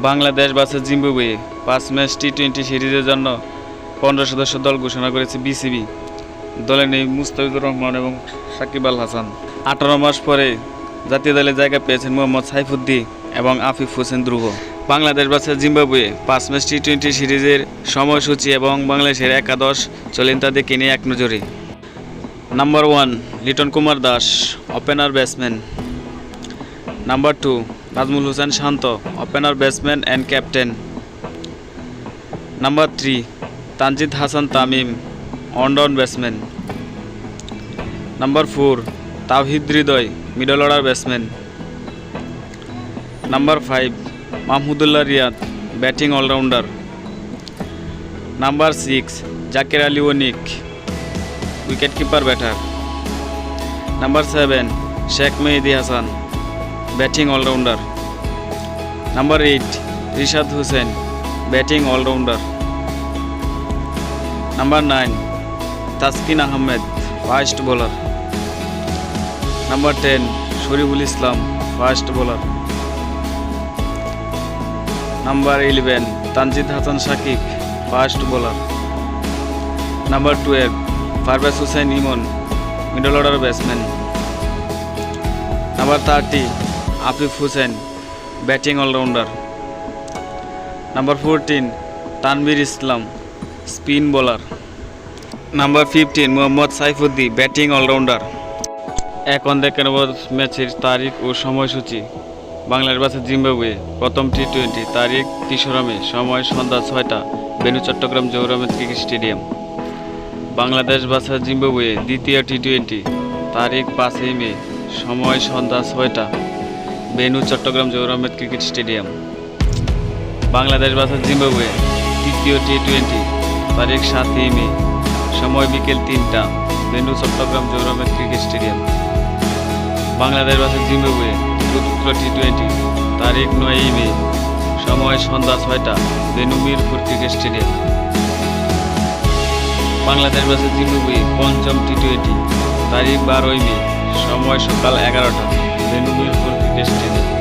Bangladesh versus Zimbabwe 5 match টি-20 সিরিজের জন্য 15 সদস্য দল ঘোষণা করেছে বিসিবি। দলে নেই মুস্তাফিজুর রহমান এবং সাকিব আল হাসান। 18 মাস পরে জাতীয় দলে জায়গা পেয়েছেন মোহাম্মদ সাইফুদ্দিন এবং আফিফ হোসেন ধ্রুব। বাংলাদেশ ভার্সেস জিম্বাবুয়ে 5 ম্যাচ টি-20 সিরিজের সময়সূচি এবং বাংলাদেশের একাদশ চলেন তাদেরকে নিয়ে এক নজরে। Number 1 Liton Kumar Das, opener batsman. Number 2 Najmul Hossain Shanto, opener batsman and captain. Number 3 Tanzid Hasan Tamim, one down batsman. Number 4 Towhid Hridoy, middle order batsman. Number 5 Mahmudullah Riyad, batting allrounder. Number 6 Jaker Ali Anik, wicket keeper batter. Number 7 Sheikh Mehedi Hasan, batting allrounder. Number 8 Rishad Hossain, batting allrounder. Number 9 Taskin Ahmed, fast bowler. Number 10 Shariful Islam, fast bowler. Number 11 Tanzid Hasan Sakib, fast bowler. Number 12 Parvez Hossain Emon, middle order batsman. Number 30 Afif Hossain, batting allrounder. Number 14 Tanvir Islam, spin bowler. Number 15 Mohammad Saifuddin, batting allrounder. এখন দেখে নেব ম্যাচের তারিখ ও সময়সূচি। Bangladesh versus Zimbabwe প্রথম টি-20, তারিখ 3 মে, সময় সন্ধ্যা 6টা, venue Chittagong Zahur Ahmed cricket stadium. Bangladesh versus Zimbabwe দ্বিতীয় টি-20, তারিখ 5 মে, সময় সন্ধ্যা 6টা, venue Chittagong Zahur Ahmed cricket stadium. Bangladesh versus Zimbabwe তৃতীয় টি-20, তারিখ 7 মে, সময় বিকেল 3টা, venue Chittagong Zahur Ahmed cricket stadium. Bangladesh versus Zimbabwe চতুর্থ টি-20, তারিখ 9 মে, সময় সন্ধ্যা 6টা, venue Mirpur cricket stadium. Bangladesh versus Zimbabwe পঞ্চম টি-20, তারিখ 12 মে, সময় সকাল 11টা, ভেন্যু মিরপুর ক্রিকেট স্টেডিয়াম।